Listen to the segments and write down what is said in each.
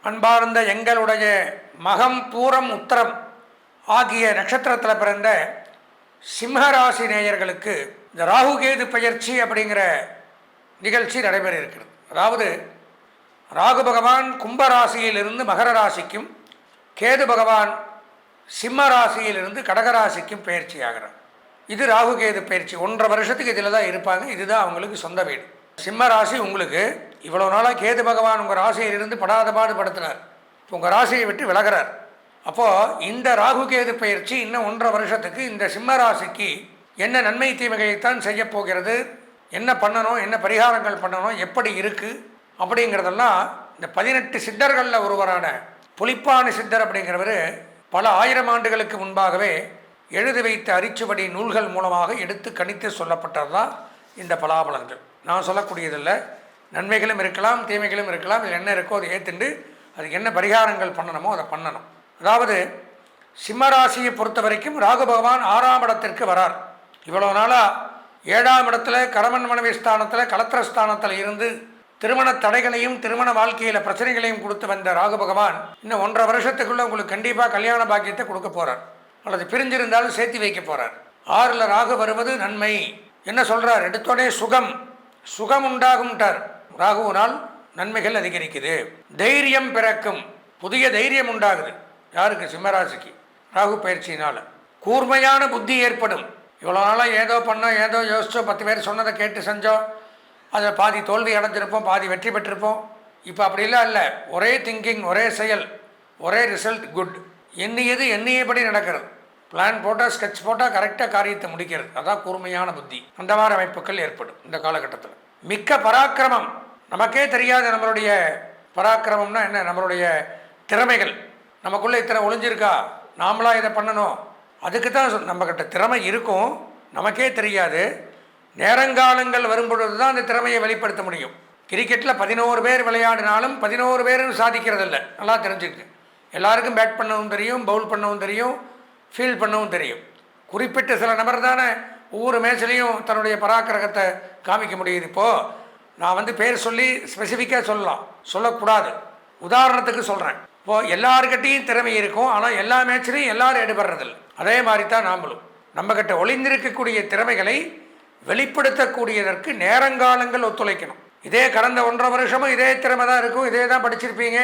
அன்பார்ந்த எங்களுடைய மகம் பூரம் உத்தரம் ஆகிய நட்சத்திரத்தில் பிறந்த சிம்மராசி நேயர்களுக்கு இந்த ராகுகேது பெயர்ச்சி அப்படிங்கிற நிகழ்ச்சி நடைபெற இருக்கிறது. அதாவது ராகு பகவான் கும்பராசியிலிருந்து மகர ராசிக்கும், கேது பகவான் சிம்ம ராசியிலிருந்து கடகராசிக்கும் பயிற்சி ஆகிறார். இது ராகுகேது பயிற்சி 1.5 வருஷத்துக்கு இதில் தான் இருப்பாங்க. இதுதான் அவங்களுக்கு சொந்த வீடு. சிம்ம ராசி உங்களுக்கு இவ்வளோ நாளாக கேது பகவான் உங்கள் ராசியிலிருந்து படாத பாடுபடுத்தினார். இப்போ உங்கள் ராசியை விட்டு விலகிறார். அப்போது இந்த ராகுகேது பயிற்சி இன்னும் 1.5 வருஷத்துக்கு இந்த சிம்ம ராசிக்கு என்ன நன்மை தீமைகளைத்தான் செய்ய போகிறது, என்ன பண்ணணும், என்ன பரிகாரங்கள் பண்ணணும், எப்படி இருக்குது அப்படிங்கிறதெல்லாம் இந்த 18 சித்தர்களில் ஒருவரான புலிப்பாணி சித்தர் அப்படிங்கிறவர் பல 1000 ஆண்டுகளுக்கு முன்பாகவே எழுதி வைத்த அரிச்சுவடி நூல்கள் மூலமாக எடுத்து கணித்து சொல்லப்பட்டது தான் இந்த பலாபலங்கள். நான் சொல்லக்கூடியதில்லை, நன்மைகளும் இருக்கலாம், தீமைகளும் இருக்கலாம். இதில் என்ன இருக்கோ அதை ஏற்றுண்டு அதுக்கு என்ன பரிகாரங்கள் பண்ணணுமோ அதை பண்ணணும். அதாவது சிம்மராசியை பொறுத்த வரைக்கும் ராகு பகவான் 6ஆம் இடத்திற்கு வரார். இவ்வளோ நாளாக 7ஆம் இடத்துல கணவன் மனைவி ஸ்தானத்தில் கலத்திரஸ்தானத்தில் இருந்து திருமண தடைகளையும் திருமண வாழ்க்கையில் பிரச்சனைகளையும் கொடுத்து வந்த ராகு பகவான் இன்னும் 1.5 வருஷத்துக்குள்ளே உங்களுக்கு கண்டிப்பாக கல்யாண பாக்கியத்தை கொடுக்க போகிறார், அல்லது பிரிஞ்சிருந்தாலும் சேர்த்து வைக்க போகிறார். 6ல் ராகு வருவது நன்மை. என்ன சொல்கிறார்? எடுத்தோடனே சுகம் உண்டாகும்ட்டார். ராகுவினால் நன்மைகள் அதிகரிக்குது, தைரியம் பிறக்கும், புதிய தைரியம் உண்டாகுது. யாருக்கு? சிம்மராசிக்கு. ராகு பயிற்சியினால் கூர்மையான புத்தி ஏற்படும். இவ்வளோ நாளாக ஏதோ பண்ணோம், ஏதோ யோசித்தோம், 10 பேர் சொன்னதை கேட்டு செஞ்சோம், அதில் பாதி தோல்வி அடைஞ்சிருப்போம், பாதி வெற்றி பெற்றிருப்போம். இப்போ அப்படிலாம் இல்லை. ஒரே திங்கிங், ஒரே செயல், ஒரே ரிசல்ட், குட். எண்ணியபடி நடக்கிறது. பிளான் போட்டால், ஸ்கெட்ச் போட்டால் கரெக்டாக காரியத்தை முடிக்கிறது. அதான் கூர்மையான புத்தி. அந்த மாதிரி அமைப்புகள் ஏற்படும் இந்த காலகட்டத்தில். மிக்க பராக்கிரமம். நமக்கே தெரியாது நம்மளுடைய பராக்கிரமம்னா என்ன, நம்மளுடைய திறமைகள் நமக்குள்ளே இத்தனை ஒளிஞ்சிருக்கா, நாமளாக இதை பண்ணணும், அதுக்கு தான் நம்மக்கிட்ட திறமை இருக்கும், நமக்கே தெரியாது. நேரங்காலங்கள் வரும்பொழுது தான் அந்த திறமையை வெளிப்படுத்த முடியும். கிரிக்கெட்டில் 11 பேர் விளையாடினாலும் 11 பேரும் சாதிக்கிறதில்ல. நல்லா தெரிஞ்சுக்கு. எல்லாருக்கும் பேட் பண்ணவும் தெரியும், பவுல் பண்ணவும் தெரியும், ஃபீல்ட் பண்ணவும் தெரியும். குறிப்பிட்ட சில நபர் தானே ஒவ்வொரு மேட்ச்லேயும் தன்னுடைய பராக்கிரகத்தை காமிக்க முடியுது. இப்போது நான் பேர் சொல்லி ஸ்பெசிஃபிக்காக சொல்லக்கூடாது, உதாரணத்துக்கு சொல்கிறேன். இப்போது எல்லாருக்கிட்டையும் திறமை இருக்கும், ஆனால் எல்லா மேட்ச்லேயும் எல்லோரும் ஈடுபடுறதில்லை. அதே மாதிரி தான் நாமளும் நம்மக்கிட்ட ஒளிந்திருக்கக்கூடிய திறமைகளை வெளிப்படுத்தக்கூடியதற்கு நேரங்காலங்கள் ஒத்துழைக்கணும். இதே கடந்த 1.5 வருஷமும் இதே திறமை தான் இருக்கும், இதே தான் படிச்சிருப்பீங்க,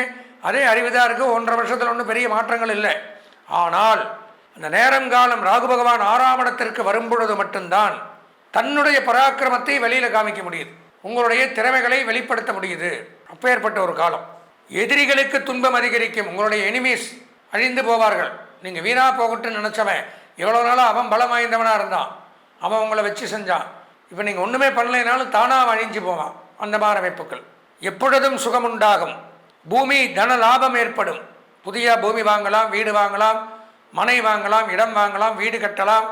அதே அறிவு தான் இருக்கும். 1.5 வருஷத்தில் ஒன்றும் பெரிய மாற்றங்கள் இல்லை. ஆனால் அந்த நேரங்காலம் ராகு பகவான் 6ஆம் இடத்திற்கு வரும்பொழுது மட்டும்தான் தன்னுடைய பராக்கிரமத்தை வெளியில் காமிக்க முடியுது, உங்களுடைய திறமைகளை வெளிப்படுத்த முடியுது. அப்பேற்பட்ட ஒரு காலம். எதிரிகளுக்கு துன்பம் அதிகரிக்கும். உங்களுடைய எனிமீஸ் அழிந்து போவார்கள். நீங்கள் வீணாக போகட்டுன்னு நினச்சவன் எவ்வளோ நாளாக அவன் பலம் வாய்ந்தவனாக இருந்தான், அவன் உங்களை வச்சு செஞ்சான். இப்போ நீங்கள் ஒன்றுமே பண்ணலைனாலும் தானாக அழிஞ்சு போவான். அந்த மாதிரி அமைப்புகள். எப்பொழுதும் சுகம் உண்டாகும். பூமி தன லாபம் ஏற்படும். புதிய பூமி வாங்கலாம், வீடு வாங்கலாம், மனை வாங்கலாம், இடம் வாங்கலாம், வீடு கட்டலாம்.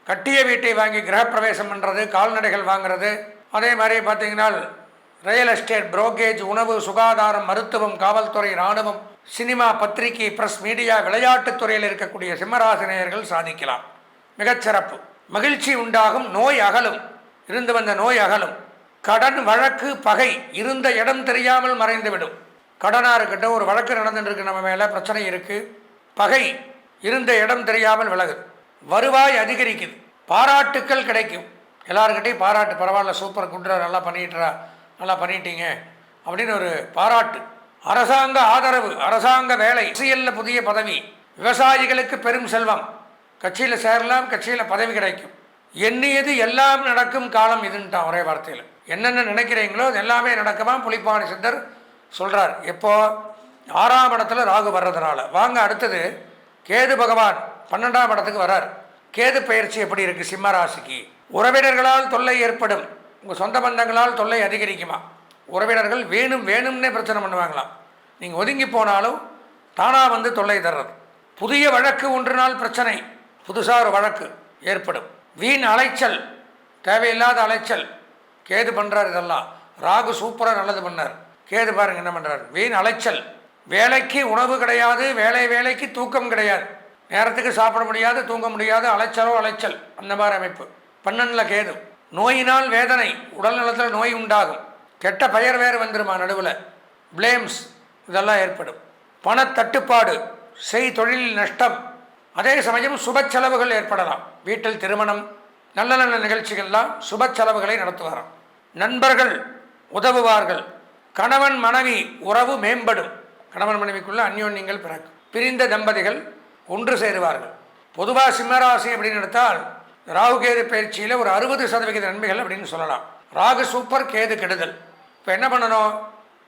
கட்டிய வீட்டை வாங்கி கிரகப்பிரவேசம் பண்ணுறது, கால்நடைகள் வாங்கிறது. அதே மாதிரி பார்த்தீங்கன்னா ரியல் எஸ்டேட், புரோக்கேஜ், உணவு, சுகாதாரம், மருத்துவம், காவல்துறை, இராணுவம், சினிமா, பத்திரிகை, பிரஸ், மீடியா, விளையாட்டுத்துறையில் இருக்கக்கூடிய சிம்மராசினியர்கள் சாதிக்கலாம். மிகச்சிறப்பு. மகிழ்ச்சி உண்டாகும். நோய் அகலும். இருந்து வந்த நோய் அகலும். கடன், வழக்கு, பகை இருந்த இடம் தெரியாமல் மறைந்துவிடும். கடனாக இருக்கட்டும், ஒரு வழக்கு நடந்துட்டுருக்கு, நம்ம மேலே பிரச்சனை இருக்குது, பகை இருந்த இடம் தெரியாமல் விலகுது. வருவாய் அதிகரிக்குது. பாராட்டுக்கள் கிடைக்கும். எல்லாருக்கிட்டையும் பாராட்டு, பரவாயில்ல, சூப்பர், குட்ரா, நல்லா பண்ணிட்டீங்க அப்படின்னு ஒரு பாராட்டு. அரசாங்க ஆதரவு, அரசாங்க வேலை, அரசியலில் புதிய பதவி, விவசாயிகளுக்கு பெரும் செல்வம், கட்சியில் சேரலாம், கட்சியில் பதவி கிடைக்கும். எண்ணியது எல்லாம் நடக்கும் காலம் இதுன்ட்டான் ஒரே வார்த்தையில். என்னென்ன நினைக்கிறீங்களோ அது எல்லாமே நடக்குமா புலிப்பாணி சித்தர் சொல்கிறார். எப்போ? 6ஆம் இடத்துல ராகு வர்றதுனால. வாங்க அடுத்தது கேது பகவான் 12ஆம் இடத்துக்கு வரார். கேது பயிற்சி எப்படி இருக்குது சிம்மராசிக்கு? உறவினர்களால் தொல்லை ஏற்படும். உங்கள் சொந்த பந்தங்களால் தொல்லை அதிகரிக்குமா? உறவினர்கள் வேணும்னே பிரச்சனை பண்ணுவாங்களாம். நீங்கள் ஒதுங்கி போனாலும் தானாக தொல்லை தர்றது. புதிய வழக்கு ஒன்றினால் பிரச்சனை, புதுசாக ஒரு வழக்கு ஏற்படும். வீண் அலைச்சல், தேவையில்லாத அலைச்சல் கேது பண்ணுறார். இதெல்லாம் ராகு சூப்பராக நல்லது பண்ணார். கேது பாருங்க என்ன பண்ணுறாரு, வீண் அலைச்சல். வேலைக்கு உணவு கிடையாது, வேலைக்கு தூக்கம் கிடையாது, நேரத்துக்கு சாப்பிட முடியாது, தூங்க முடியாது, அலைச்சல். அந்த மாதிரி அமைப்பு. 12ல் கேது. நோயினால் வேதனை, உடல் நலத்தில் நோய் உண்டாகும். கெட்ட பெயர் வேறு வந்துருமா, நடுவில் பிளேம்ஸ் இதெல்லாம் ஏற்படும். பணத்தட்டுப்பாடு, தொழிலில் நஷ்டம், அதே சமயம் சுப செலவுகள் ஏற்படலாம். வீட்டில் திருமணம், நல்ல நல்ல நிகழ்ச்சிகள்லாம் சுப செலவுகளை நடத்துவாராம். நண்பர்கள் உதவுவார்கள். கணவன் மனைவி உறவு மேம்படும். கணவன் மனைவிக்குள்ள அந்யோன்யங்கள் பிறக்கும். பிரிந்த தம்பதிகள் ஒன்று சேருவார்கள். பொதுவாக சிம்மராசி அப்படின்னு எடுத்தால் ராகு கேது பயிற்சியில் ஒரு 60% நன்மைகள் அப்படின்னு சொல்லலாம். ராகு சூப்பர், கேது கெடுதல். இப்போ என்ன பண்ணணும்?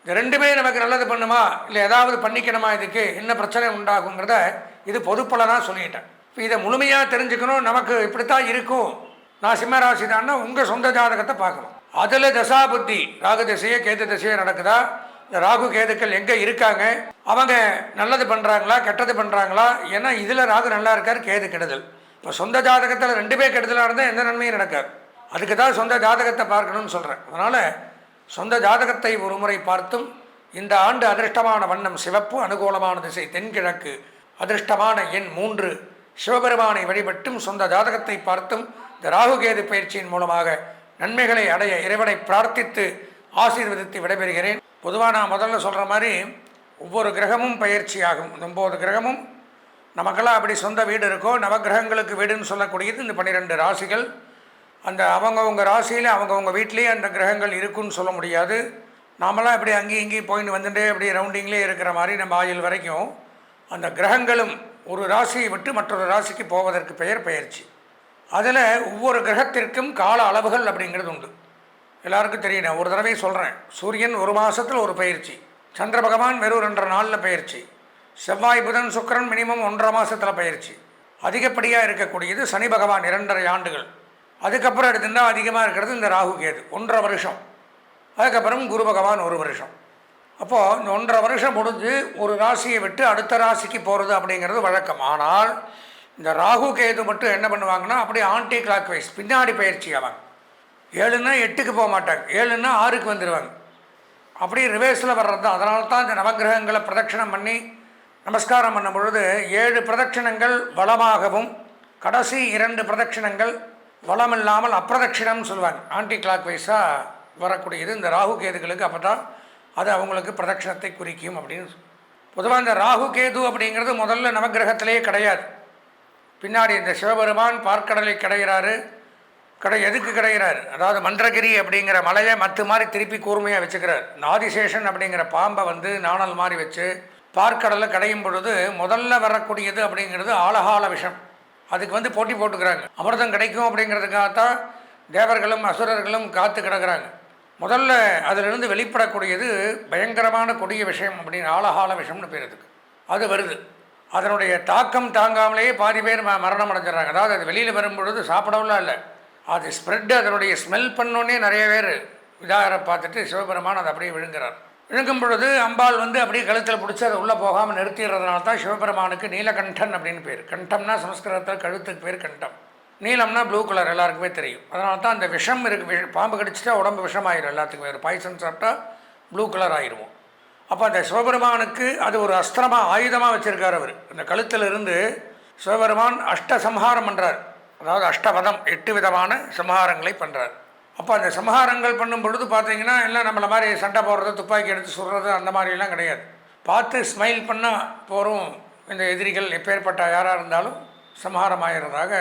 இந்த ரெண்டுமே நமக்கு நல்லது பண்ணுமா, இல்லை ஏதாவது பண்ணிக்கணுமா, இதுக்கு என்ன பிரச்சனை உண்டாகுங்கிறத இது பொதுப்பலனாக சொல்லிட்டேன். இப்போ இதை முழுமையாக தெரிஞ்சுக்கணும். நமக்கு இப்படித்தான் இருக்கும், நான் சிம்மராசி தான்னா உங்கள் சொந்த ஜாதகத்தை பார்க்கணும். அதில் தசாபுத்தி, ராகு திசையே கேது திசையே நடக்குதா, இந்த ராகு கேதுக்கள் எங்கே இருக்காங்க, அவங்க நல்லது பண்ணுறாங்களா கெட்டது பண்ணுறாங்களா, ஏன்னா இதில் ராகு நல்லா இருக்கார், கேது கெடுதல். இப்போ சொந்த ஜாதகத்தில் ரெண்டுமே கெடுதலாக இருந்தால் எந்த நன்மையும் நடக்காது. அதுக்கு தான் சொந்த ஜாதகத்தை பார்க்கணும்னு சொல்கிறேன். அதனால் சொந்த ஜாதகத்தை ஒரு முறை பார்த்தும், இந்த ஆண்டு அதிர்ஷ்டமான வண்ணம் சிவப்பு, அனுகூலமான திசை தென்கிழக்கு, அதிர்ஷ்டமான எண் 3, சிவபெருமானை வழிபட்டும் சொந்த ஜாதகத்தை பார்த்தும் இந்த ராகுகேது பயிற்சியின் மூலமாக நன்மைகளை அடைய இறைவனை பிரார்த்தித்து ஆசீர்வதித்து விடைபெறுகிறேன். பொதுவாக நான் முதல்ல சொல்கிற மாதிரி ஒவ்வொரு கிரகமும் பயிற்சி ஆகும். 9 கிரகமும் நமக்கெல்லாம் அப்படி சொந்த வீடு இருக்கோ, நவகிரகங்களுக்கு வீடுன்னு சொல்லக்கூடியது இந்த 12 ராசிகள். அந்த அவங்கவுங்க ராசியில் அவங்கவுங்க வீட்லேயே அந்த கிரகங்கள் இருக்குன்னு சொல்ல முடியாது. நாமெல்லாம் இப்படி அங்கேயும் இங்கேயும் போயின்னு வந்துட்டே அப்படி ரவுண்டிங்லேயே இருக்கிற மாதிரி நம்ம ஆயுள் வரைக்கும் அந்த கிரகங்களும் ஒரு ராசியை விட்டு மற்றொரு ராசிக்கு போவதற்கு பெயர் பயிற்சி. அதில் ஒவ்வொரு கிரகத்திற்கும் கால அளவுகள் அப்படிங்கிறது உண்டு. எல்லாருக்கும் தெரியும். நான் ஒரு தடவை சொல்கிறேன். சூரியன் ஒரு மாதத்தில் ஒரு பயிற்சி, சந்திர பகவான் வெறும் 2 நாளில் பயிற்சி, செவ்வாய் புதன் சுக்கிரன் மினிமம் 1.5 மாதத்தில் பயிற்சி, அதிகப்படியாக இருக்கக்கூடியது சனி பகவான் 2.5 ஆண்டுகள், அதுக்கப்புறம் எடுத்துட்டா அதிகமாக இருக்கிறது இந்த ராகு கேது 1.5 வருஷம், அதுக்கப்புறம் குரு பகவான் 1 வருஷம். அப்போது இந்த 1.5 வருஷம் முடிஞ்சு ஒரு ராசியை விட்டு அடுத்த ராசிக்கு போகிறது அப்படிங்கிறது வழக்கம். ஆனால் இந்த ராகு கேது மட்டும் என்ன பண்ணுவாங்கன்னா அப்படியே ஆன்டி கிளாக் வைஸ் பின்னாடி பயிற்சி ஆவாங்க. 7ன்னா 8க்கு போக மாட்டாங்க, 7ன்னா 6க்கு வந்துடுவாங்க. அப்படியே ரிவேர்ஸில் வர்றது தான். அதனால தான் இந்த நவகிரகங்களை பிரதட்சணம் பண்ணி நமஸ்காரம் பண்ணும் பொழுது 7 பிரதட்சணங்கள் வளமாகவும் கடைசி 2 பிரதட்சணங்கள் வளம் இல்லாமல் அப்பிரதட்சிணம்னு சொல்லுவாங்க. ஆன்டி கிளாக் வைஸாக வரக்கூடியது இந்த ராகு கேதுகளுக்கு. அப்போ தான் அது அவங்களுக்கு பிரதட்சணத்தை குறிக்கும் அப்படின்னு. பொதுவாக இந்த ராகு கேது அப்படிங்கிறது முதல்ல நவகிரகத்திலேயே கிடையாது. பின்னாடி இந்த சிவபெருமான் பார்க்கடலை கிடைகிறாரு. எதுக்கு கிடைகிறார்? அதாவது மந்திரகிரி அப்படிங்கிற மலையை மற்ற மாதிரி திருப்பி கூர்மையாக வச்சுக்கிறார். ஆதிசேஷன் அப்படிங்கிற பாம்பை வந்து நாணல் மாதிரி வச்சு பார்க்கடலை கடையும் பொழுது முதல்ல வரக்கூடியது அப்படிங்கிறது ஆலகால விஷம். அதுக்கு வந்து போட்டி போட்டுக்கிறாங்க. அமிர்தம் கிடைக்கும் அப்படிங்கிறதுக்காகத்தான் தேவர்களும் அசுரர்களும் காத்து கிடக்கிறாங்க. முதல்ல அதிலிருந்து வெளிப்படக்கூடியது பயங்கரமான கொடிய விஷயம் அப்படின்னு ஆலகால விஷம்னு பேர். அதுக்கு அது வருது. அதனுடைய தாக்கம் தாங்காமலேயே பாதி பேர் மரணம் அடைஞ்சிடறாங்க. அதாவது அது வெளியில் வரும்பொழுது சாப்பிடவும் இல்லை, அது ஸ்ப்ரெட்டு, அதனுடைய ஸ்மெல் பண்ணோன்னே நிறைய பேர் இதாக பார்த்துட்டு சிவபெருமான் அதை அப்படியே விழுங்குறார். விழுங்கும் பொழுது அம்பாள் வந்து அப்படியே கழுத்தில் பிடிச்சி அதை உள்ளே போகாமல் நிறுத்திடுறதுனால தான் சிவபெருமானுக்கு நீலகண்டன் அப்படின்னு பேர். கண்டம்னா சமஸ்கிருதத்தில் கழுத்துக்கு பேர் கண்டம், நீலம்னா ப்ளூ கலர் எல்லாருக்குமே தெரியும். அதனால தான் அந்த விஷம் இருக்குது. பாம்பு கடிச்சிட்டா உடம்பு விஷமாயிடும் எல்லாத்துக்கும். வேறு பாய்சன் சாப்பிட்டா ப்ளூ கலர் ஆயிடுவோம். அப்போ அந்த சிவபெருமானுக்கு அது ஒரு அஸ்திரமாக ஆயுதமாக வச்சுருக்கார் அவர். அந்த கழுத்தில் இருந்து சிவபெருமான் அஷ்டசம்ஹாரம் பண்ணுறார். அதாவது அஷ்டவதம் 8 விதமான சம்ஹாரங்களை பண்ணுறார். அப்போ அந்த சம்ஹாரங்கள் பண்ணும் பொழுது பார்த்தீங்கன்னா எல்லாம் நம்மளை மாதிரி சண்டை போடுறது, துப்பாக்கி எடுத்து சுடுறது அந்த மாதிரிலாம் கிடையாது. பார்த்து ஸ்மைல் பண்ணால் போகிறோம். இந்த எதிரிகள் எப்பேற்பட்ட யாராக இருந்தாலும் சம்ஹாரம் ஆகிறதாக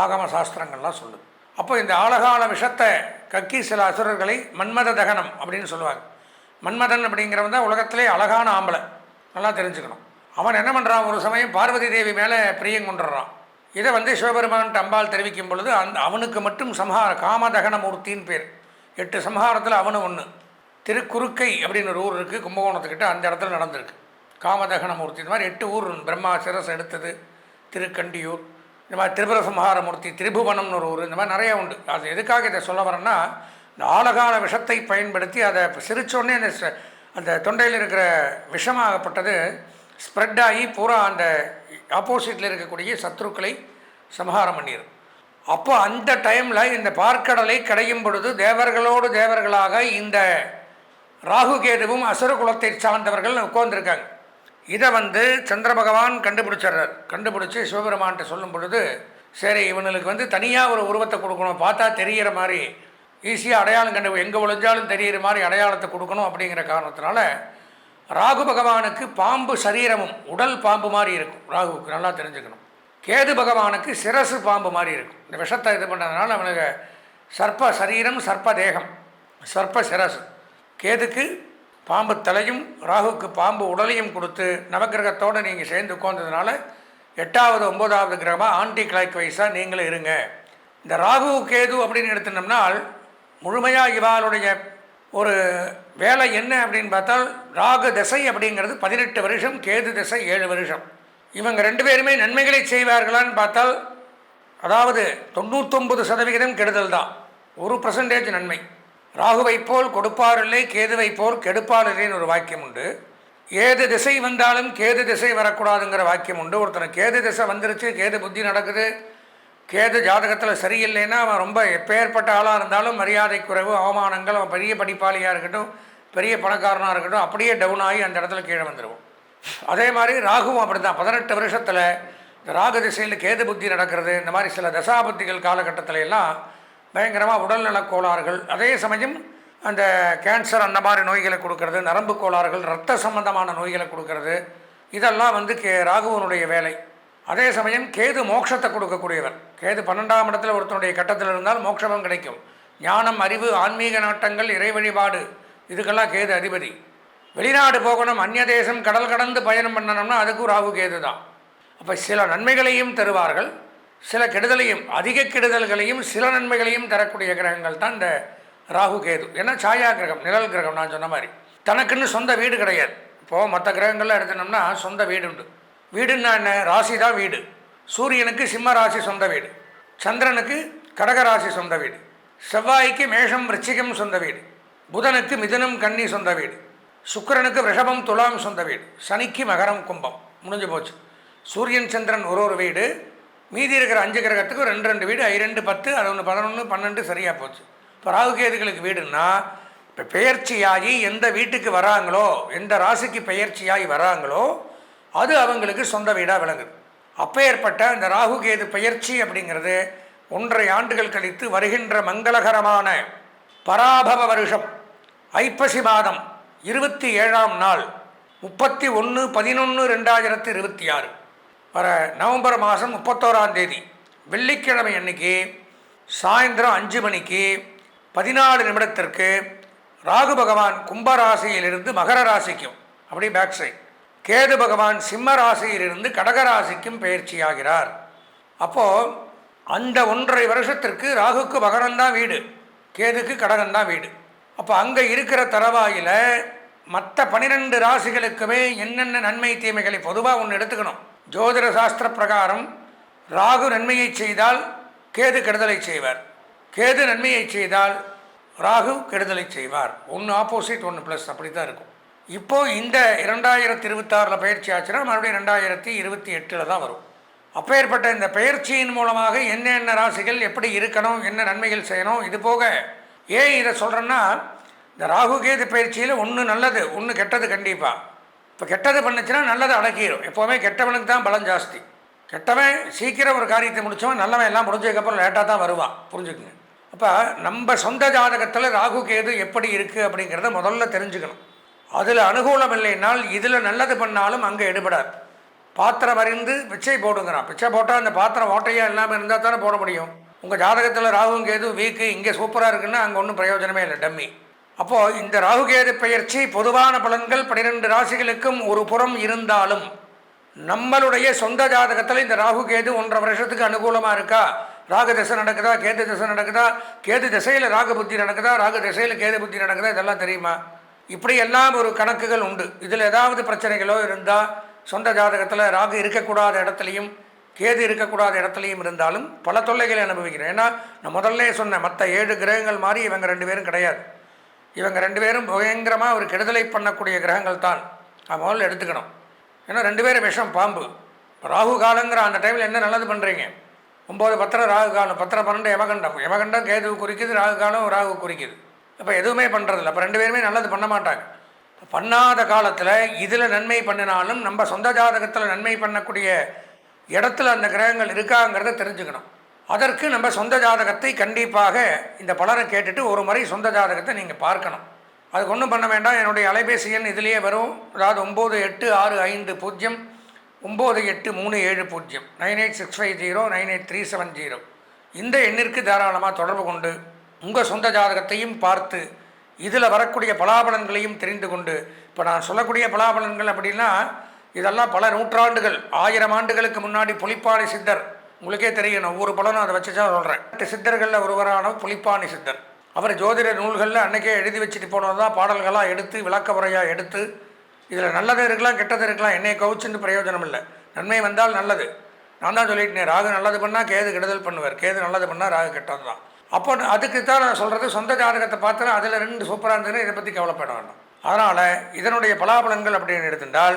ஆகம சாஸ்திரங்கள்லாம் சொல்லுது. அப்போ இந்த ஆலகால விஷத்தை கக்கி சில அசுரர்களை மன்மத தகனம் அப்படின்னு சொல்லுவாங்க. மன்மதன் அப்படிங்கிறவன் தான் உலகத்திலே அழகான ஆம்பளை, நல்லா தெரிஞ்சுக்கணும். அவன் என்ன பண்ணுறான், ஒரு சமயம் பார்வதி தேவி மேலே பிரியம் கொண்டுடுறான். இதை வந்து சிவபெருமான் அம்பாள் தெரிவிக்கும் பொழுது அவனுக்கு மட்டும் சம்ஹார காமதகனமூர்த்தின்னு பேர். 8 சம்ஹாரத்தில் அவனு ஒன்று. திருக்குறுக்கை அப்படின்னு ஒரு ஊர் இருக்குது கும்பகோணத்துக்கிட்ட, அந்த இடத்துல நடந்திருக்கு காமதகனமூர்த்தி. இந்த மாதிரி 8 ஊர் பிரம்மா சிரஸ் எடுத்தது, திருக்கண்டியூர், இந்த மாதிரி திரிபுர சம்ஹாரமூர்த்தி, திரிபுவனம்னு ஒரு ஊர், இந்த மாதிரி நிறையா உண்டு. அது எதுக்காக இதை சொல்ல வரேன்னா, இந்த ஆலகால விஷத்தை பயன்படுத்தி அதை சிரித்தோடனே அந்த தொண்டையில் இருக்கிற விஷமாகப்பட்டது ஸ்ப்ரெட் ஆகி பூரா அந்த ஆப்போசிட்டில் இருக்கக்கூடிய சத்ருக்களை சம்ஹாரம் பண்ணிடும். அப்போ அந்த டைமில் இந்த பார்க்கடலை கடையும் பொழுது தேவர்களோடு தேவர்களாக இந்த ராகு கேதுவும் அசுர குலத்தை சார்ந்தவர்கள் உட்கார்ந்துருக்காங்க. இதை வந்து சந்திர பகவான் கண்டுபிடிச்சிட்றார். கண்டுபிடிச்சி சிவபெருமான்கிட்ட சொல்லும் பொழுது, சரி இவனுக்கு வந்து தனியாக ஒரு உருவத்தை கொடுக்கணும், பார்த்தா தெரிகிற மாதிரி ஈஸியாக அடையாளம் எங்கே ஒழிஞ்சாலும் தெரிகிற மாதிரி அடையாளத்தை கொடுக்கணும் அப்படிங்கிற காரணத்தினால ராகு பகவானுக்கு பாம்பு சரீரமும் உடல் பாம்பு மாதிரி இருக்கும். ராகுவுக்கு நல்லா தெரிஞ்சுக்கணும். கேது பகவானுக்கு சிரசு பாம்பு மாதிரி இருக்கும். இந்த விஷத்தை இது பண்ணுறதுனால அவனுக்கு சர்ப்ப சரீரம், சர்ப்ப தேகம், சர்ப்ப சிரசு. கேதுக்கு பாம்பு தலையும் ராகுவுக்கு பாம்பு உடலையும் கொடுத்து நவகிரகத்தோடு நீங்கள் சேர்ந்து உட்கார்ந்ததுனால 8வது 9வது கிரகமாக ஆன்டி கிளாக் வைஸாக நீங்களும் இருங்க. இந்த ராகு கேது அப்படின்னு எடுத்துனோம்னால் முழுமையாக இவாளுடைய ஒரு வேலை என்ன அப்படின்னு பார்த்தால் ராகு திசை அப்படிங்கிறது 18 வருஷம், கேது திசை 7 வருஷம். இவங்க 2 பேருமே நன்மைகளை செய்வார்களான்னு பார்த்தால் அதாவது 99% கெடுதல் தான், 1% நன்மை. ராகுவை போல் கொடுப்பார் இல்லை, கேதுவை போல் கெடுப்பார் இல்லைன்னு ஒரு வாக்கியம் உண்டு. ஏது திசை வந்தாலும் கேது திசை வரக்கூடாதுங்கிற வாக்கியம் உண்டு. ஒருத்தனை கேது திசை வந்துருச்சு, கேது புத்தி நடக்குது, கேது ஜாதகத்தில் சரியில்லைன்னா அவன் ரொம்ப எப்பேற்பட்ட ஆளாக இருந்தாலும் மரியாதை குறைவு, அவமானங்கள், அவன் பெரிய படிப்பாளியாக இருக்கட்டும், பெரிய பணக்காரனாக இருக்கட்டும், அப்படியே டவுன் ஆகி அந்த இடத்துல கீழே வந்துடுவோம். அதே மாதிரி ராகுவும் அப்படி தான். 18 வருஷத்தில் இந்த ராகு திசையில் கேது புத்தி நடக்கிறது. இந்த மாதிரி சில தசாபுத்திகள் காலகட்டத்தில் எல்லாம் பயங்கரமாக உடல்நலக் கோளாறுகள், அதே சமயம் அந்த கேன்சர் அந்த மாதிரி நோய்களை கொடுக்கறது, நரம்பு கோளாறுகள், இரத்த சம்பந்தமான நோய்களை கொடுக்கறது, இதெல்லாம் ராகுவனுடைய வேலை. அதே சமயம் கேது மோட்சத்தை கொடுக்கக்கூடியவர். கேது 12ஆம் இடத்துல ஒருத்தனுடைய கட்டத்தில் இருந்தால் மோட்சமும் கிடைக்கும். ஞானம், அறிவு, ஆன்மீக நாட்டங்கள், இறை வழிபாடு, இதுக்கெல்லாம் கேது அதிபதி. வெளிநாடு போகணும், அந்நிய தேசம் கடல் கடந்து பயணம் பண்ணணும்னா அதுக்கும் ராகு கேது தான். அப்போ சில நன்மைகளையும் தருவார்கள், சில கெடுதலையும், அதிக கெடுதல்களையும் சில நன்மைகளையும் தரக்கூடிய கிரகங்கள் தான் இந்த ராகு கேது. ஏன்னா சாயா கிரகம், நிழல் கிரகம். நான் சொன்ன மாதிரி தனக்குன்னு சொந்த வீடு கிடையாது. இப்போது மற்ற கிரகங்கள்லாம் எடுத்தோம்னா சொந்த வீடு உண்டு. வீடுன்னா என்ன? ராசி தான் வீடு. சூரியனுக்கு சிம்ம ராசி சொந்த வீடு, சந்திரனுக்கு கடகராசி சொந்த வீடு, செவ்வாய்க்கு மேஷம் விருச்சிகம் சொந்த வீடு, புதனுக்கு மிதுனம் கன்னி சொந்த வீடு, சுக்கிரனுக்கு ரிஷபம் துலாம் சொந்த வீடு, சனிக்கு மகரம் கும்பம். முடிஞ்சு போச்சு. சூரியன் சந்திரன் ஒரு வீடு, மீதி இருக்கிற 5 கிரகத்துக்கு 2 வீடு, 2 10, அது 11 12 சரியாக போச்சு. இப்போ ராகுகேதுகளுக்கு வீடுன்னா இப்போ பெயர்ச்சியாகி எந்த வீட்டுக்கு வராங்களோ, எந்த ராசிக்கு பெயர்ச்சியாகி வராங்களோ அது அவங்களுக்கு சொந்த வீடாக விளங்குது. அப்பேற்பட்ட இந்த ராகுகேது பெயர்ச்சி அப்படிங்கிறது 1.5 ஆண்டுகள் கழித்து வருகின்ற மங்களகரமான பராபவ வருஷம் ஐப்பசி மாதம் 27ஆம் நாள் 31/11/2026 வர நவம்பர் மாதம் 31ஆம் தேதி வெள்ளிக்கிழமை அன்னைக்கு சாயந்தரம் 5 மணிக்கு 14 நிமிடத்திற்கு ராகு பகவான் கும்பராசியிலிருந்து மகர ராசிக்கும், அப்படி பேக் சைட், கேது பகவான் சிம்ம ராசியிலிருந்து கடகராசிக்கும் பயிற்சியாகிறார். அப்போது அந்த 1.5 வருஷத்திற்கு ராகுக்கு மகரம்தான் வீடு, கேதுக்கு கடகம்தான் வீடு. அப்போ அங்கே இருக்கிற தரவாயில் மற்ற 12 ராசிகளுக்குமே என்னென்ன நன்மை தீமைகளை பொதுவாக ஒன்று எடுத்துக்கணும். ஜோதிட சாஸ்திர பிரகாரம் ராகு நன்மையை செய்தால் கேது கெடுதலை செய்வார், கேது நன்மையை செய்தால் ராகு கெடுதலை செய்வார். ஒன்று ஆப்போசிட், ஒன்று ப்ளஸ், அப்படி தான் இருக்கும். இப்போது இந்த 2026 பயிற்சி ஆச்சுன்னா மறுபடியும் 2028 தான் வரும். அப்பேற்பட்ட இந்த பயிற்சியின் மூலமாக என்னென்ன ராசிகள் எப்படி இருக்கணும், என்ன நன்மைகள் செய்யணும், இது போக ஏன் இதை சொல்கிறேன்னா, இந்த ராகு கேது பயிற்சியில் ஒன்று நல்லது, ஒன்று கெட்டது. கண்டிப்பாக இப்போ கெட்டது பண்ணுச்சுன்னா நல்லதை அடக்கிடும். எப்போவுமே கெட்டவனுக்கு தான் பலம் ஜாஸ்தி. கெட்டவன் சீக்கிரம் ஒரு காரியத்தை முடித்தவன், நல்லவன் எல்லாம் முடிஞ்சதுக்கப்புறம் லேட்டாக தான் வருவான், புரிஞ்சுக்குங்க. அப்போ நம்ம சொந்த ஜாதகத்தில் ராகு கேது எப்படி இருக்குது அப்படிங்கிறத முதல்ல தெரிஞ்சுக்கணும். அதில் அனுகூலம் இல்லைன்னால் இதில் நல்லது பண்ணாலும் அங்கே எடுபடாது. பாத்திரம் அறிந்து பிச்சை போடுங்கிறான். பிச்சை போட்டால் அந்த பாத்திரம் ஓட்டையாக இல்லாமல் இருந்தால் தானே போட முடியும். உங்கள் ஜாதகத்தில் ராகு கேது வீக்கு, இங்கே சூப்பராக இருக்குன்னா அங்கே ஒன்றும் பிரயோஜனமே இல்லை, டம்மி. அப்போது இந்த ராகுகேது பெயர்ச்சி பொதுவான பலன்கள் 12 ராசிகளுக்கும் ஒரு புறம் இருந்தாலும் நம்மளுடைய சொந்த ஜாதகத்தில் இந்த ராகுகேது 1.5 வருஷத்துக்கு அனுகூலமாக இருக்கா, ராகு திசை நடக்குதா, கேது திசை நடக்குதா, கேது திசையில் ராகு புத்தி நடக்குதா, ராகு திசையில் கேது புத்தி நடக்குதா, இதெல்லாம் தெரியுமா? இப்படி எல்லாம் ஒரு கணக்குகள் உண்டு. இதில் ஏதாவது பிரச்சனைகளோ இருந்தால் சொந்த ஜாதகத்தில் ராகு இருக்கக்கூடாத இடத்துலையும் கேது இருக்கக்கூடாத இடத்துலையும் இருந்தாலும் பல தொல்லைகளை அனுபவிக்கிறேன். ஏன்னா நான் முதல்ல சொன்னேன், மற்ற 7 கிரகங்கள் மாதிரி இவங்க 2 பேரும் கிடையாது. இவங்க 2 பேரும் பயங்கரமாக ஒரு கெடுதலை பண்ணக்கூடிய கிரகங்கள் தான். அது முதல்ல எடுத்துக்கணும். ஏன்னா 2 பேரும் விஷம், பாம்பு. ராகு காலங்கிற அந்த டைமில் என்ன நல்லது பண்ணுறீங்க? 9 10 ராகு காலம், 10 12 யமகண்டம். யமகண்டம் கேது குறிக்குது, ராகு காலம் ராகு குறிக்குது. அப்போ எதுவுமே பண்ணுறதில்ல. அப்போ 2 பேருமே நல்லது பண்ண மாட்டாங்க. பண்ணாத காலத்தில் இதில் நன்மை பண்ணினாலும் நம்ம சொந்த ஜாதகத்தில் நன்மை பண்ணக்கூடிய இடத்துல அந்த கிரகங்கள் இருக்காங்கிறத தெரிஞ்சுக்கணும். அதற்கு நம்ம சொந்த ஜாதகத்தை கண்டிப்பாக இந்த பலரை கேட்டுட்டு ஒரு முறை சொந்த ஜாதகத்தை நீங்கள் பார்க்கணும். அதுக்கு ஒன்றும் பண்ண வேண்டாம். என்னுடைய அலைபேசி எண் இதிலேயே வரும். அதாவது 9865098370 9865098370 இந்த எண்ணிற்கு தாராளமாக தொடர்பு கொண்டு உங்கள் சொந்த ஜாதகத்தையும் பார்த்து இதில் வரக்கூடிய பலாபலன்களையும் தெரிந்து கொண்டு, இப்போ நான் சொல்லக்கூடிய பலாபலன்கள் அப்படின்னா இதெல்லாம் பல நூற்றாண்டுகள் 1000 ஆண்டுகளுக்கு முன்னாடி புலிப்பாணி சித்தர், உங்களுக்கே தெரியும், ஒவ்வொரு பலனும் அதை வச்சு தான் சொல்கிறேன். 8 சித்தர்களில் ஒருவரான புலிப்பாணி சித்தர் அவர் ஜோதிட நூல்களில் அன்றைக்கே எழுதி வச்சுட்டு போனது தான் பாடல்களாக எடுத்து விளக்க முறையாக எடுத்து இதில் நல்லது இருக்கலாம் கெட்டது இருக்கலாம், என்னை கவுச்சுன்னு பிரயோஜனம் இல்லை. நன்மை வந்தால் நல்லது. நான் தான் சொல்லிட்டேன், ராகு நல்லது பண்ணால் கேது கெடுதல் பண்ணுவார், கேது நல்லது பண்ணால் ராகு கெட்டது தான். அப்போ அதுக்கு தான் நான் சொல்கிறது, சொந்த ஜாதகத்தை பார்த்தா அதில் 2 சூப்பராக இருந்ததுன்னு இதை பற்றி கவலைப்பட வேண்டாம். அதனால் இதனுடைய பலாபலன்கள் அப்படின்னு எடுத்துட்டால்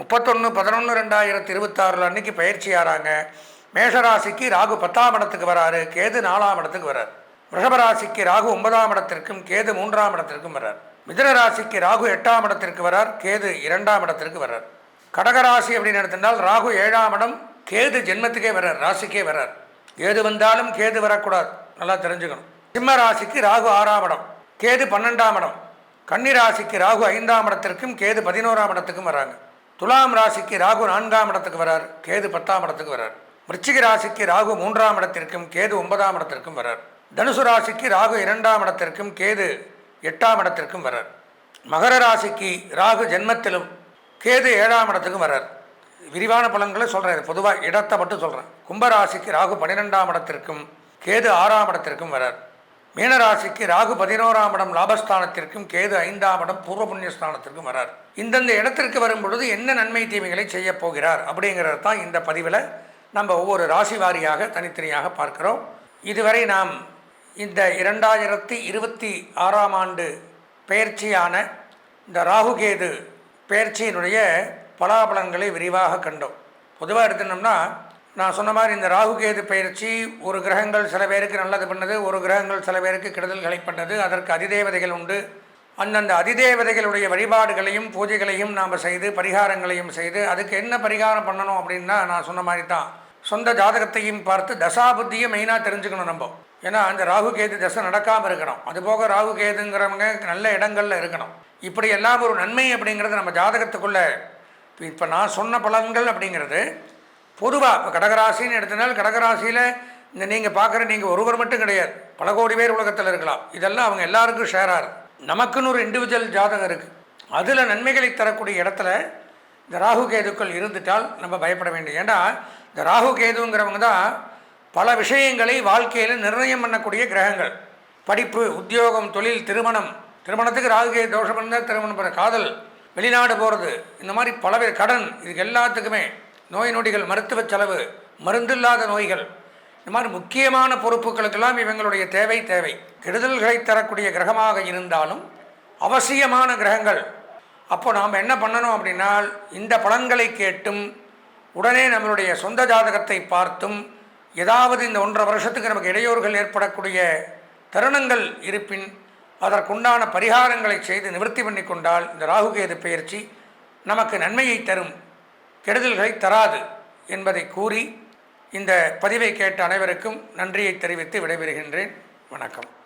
31/11/2026 அன்றைக்கி பயிற்சி ஆகிறாங்க. மேஷராசிக்கு ராகு 10ஆம் இடத்துக்கு வராரு, கேது 4ஆம் இடத்துக்கு வரார். ரிஷபராசிக்கு ராகு 9ஆம் இடத்திற்கும் கேது 3ஆம் இடத்திற்கும் வரார். மிதுன ராசிக்கு ராகு 8ஆம் இடத்திற்கு வரார், கேது 2ஆம் இடத்திற்கு வரார். கடகராசி அப்படின்னு எடுத்திருந்தால் ராகு 7ஆம் இடம், கேது ஜென்மத்துக்கே வரார், ராசிக்கே வரார். கேது வந்தாலும் கேது வரக்கூடாது, நல்லா தெரிஞ்சுக்கணும். சிம்ம ராசிக்கு ராகு 6ஆம் இடம், கேது 12ஆம் இடம். கன்னி ராசிக்கு ராகு 5ஆம் இடத்திற்கும் கேது 11ஆம் இடத்துக்கும் வராங்க. துலாம் ராசிக்கு ராகு 4ஆம் இடத்துக்கு வரார், கேது 10ஆம் இடத்துக்கு வரார். விருச்சிக ராசிக்கு ராகு 3ஆம் இடத்திற்கும் கேது 9ஆம் இடத்திற்கும் வரார். தனுசு ராசிக்கு ராகு 2ஆம் இடத்திற்கும் கேது 8ஆம் இடத்திற்கும் வரார். மகர ராசிக்கு ராகு ஜென்மத்திலும் கேது 7ஆம் இடத்துக்கும் வரார். விரிவான பலன்களை சொல்கிறேன், பொதுவாக இடத்தை மட்டும் சொல்கிறேன். கும்பராசிக்கு ராகு 12ஆம் இடத்திற்கும் கேது 6ஆம் இடத்திற்கும் வரார். மீனராசிக்கு ராகு 11ஆம் இடம் லாபஸ்தானத்திற்கும் கேது 5ஆம் இடம் பூர்வ புண்ணியஸ்தானத்திற்கும் வரார். இந்தந்த இடத்திற்கு வரும் பொழுது என்ன நன்மை தீமைகளை செய்ய போகிறார் அப்படிங்கிறது தான் இந்த பதிவில் நம்ம ஒவ்வொரு ராசி வாரியாக தனித்தனியாக பார்க்கிறோம். இதுவரை நாம் இந்த 2026ஆம் ஆண்டு பெயர்ச்சியான இந்த ராகுகேது பெயர்ச்சியினுடைய பலாபலன்களை விரிவாக கண்டோம். பொதுவாக எடுத்துனோம்னா நான் சொன்ன மாதிரி இந்த ராகுகேது பயிற்சி ஒரு கிரகங்கள் சில பேருக்கு நல்லது பண்ணது, ஒரு கிரகங்கள் சில பேருக்கு கெடுதல்களை பண்ணது. அதற்கு அதிதேவதைகள் உண்டு. அந்தந்த அதிதேவதைகளுடைய வழிபாடுகளையும் பூஜைகளையும் நாம் செய்து பரிகாரங்களையும் செய்து அதுக்கு என்ன பரிகாரம் பண்ணணும் அப்படின்னா நான் சொன்ன மாதிரி தான் சொந்த ஜாதகத்தையும் பார்த்து தசாபுத்தியும் மெயினாக தெரிஞ்சுக்கணும் நம்ம. ஏன்னா அந்த ராகுகேது தசை நடக்காமல் இருக்கணும். அதுபோக ராகுகேதுங்கிறவங்க நல்ல இடங்களில் இருக்கணும். இப்படி எல்லாம் ஒரு நன்மை அப்படிங்கிறது நம்ம ஜாதகத்துக்குள்ளே. இப்போ நான் சொன்ன பலன்கள் அப்படிங்கிறது பொதுவாக இப்போ கடகராசின்னு எடுத்தனால் கடகராசியில் இந்த நீங்கள் பார்க்குற நீங்கள் ஒருவர் மட்டும் கிடையாது, பல கோடி பேர் உலகத்தில் இருக்கலாம். இதெல்லாம் அவங்க எல்லாருக்கும் ஷேராக இருக்குது. நமக்குன்னு ஒரு இண்டிவிஜுவல் ஜாதகம் இருக்குது. அதில் நன்மைகளை தரக்கூடிய இடத்துல இந்த ராகுகேதுக்கள் இருந்துட்டால் நம்ம பயப்பட வேண்டும். ஏன்னா இந்த ராகுகேதுங்கிறவங்க தான் பல விஷயங்களை வாழ்க்கையில் நிர்ணயம் பண்ணக்கூடிய கிரகங்கள். படிப்பு, உத்தியோகம், தொழில், திருமணத்துக்கு ராகுகேது தோஷம் இருந்தால் திருமணம் பண்ண, காதல், வெளிநாடு போகிறது, இந்த மாதிரி பலவேறு கடன், இதுக்கு எல்லாத்துக்குமே நோய் நொடிகள், மருத்துவ செலவு, மருந்தில்லாத நோய்கள், இந்த மாதிரி முக்கியமான பொறுப்புகளுக்கெல்லாம் இவங்களுடைய தேவை. கெடுதல்களை தரக்கூடிய கிரகமாக இருந்தாலும் அவசியமான கிரகங்கள். அப்போ நாம் என்ன பண்ணணும் அப்படின்னா இந்த பலன்களை கேட்டும் உடனே நம்மளுடைய சொந்த ஜாதகத்தை பார்த்தும் ஏதாவது இந்த 1.5 வருஷத்துக்கு நமக்கு இடையூறுகள் ஏற்படக்கூடிய தருணங்கள் இருப்பின் அதற்குண்டான பரிகாரங்களை செய்து நிவர்த்தி பண்ணி கொண்டால் இந்த ராகுகேது பெயர்ச்சி நமக்கு நன்மையை தரும், கெடுதல்களை தராது என்பதை கூறி இந்த பதிவை கேட்ட அனைவருக்கும் நன்றியை தெரிவித்து விடைபெறுகின்றேன். வணக்கம்.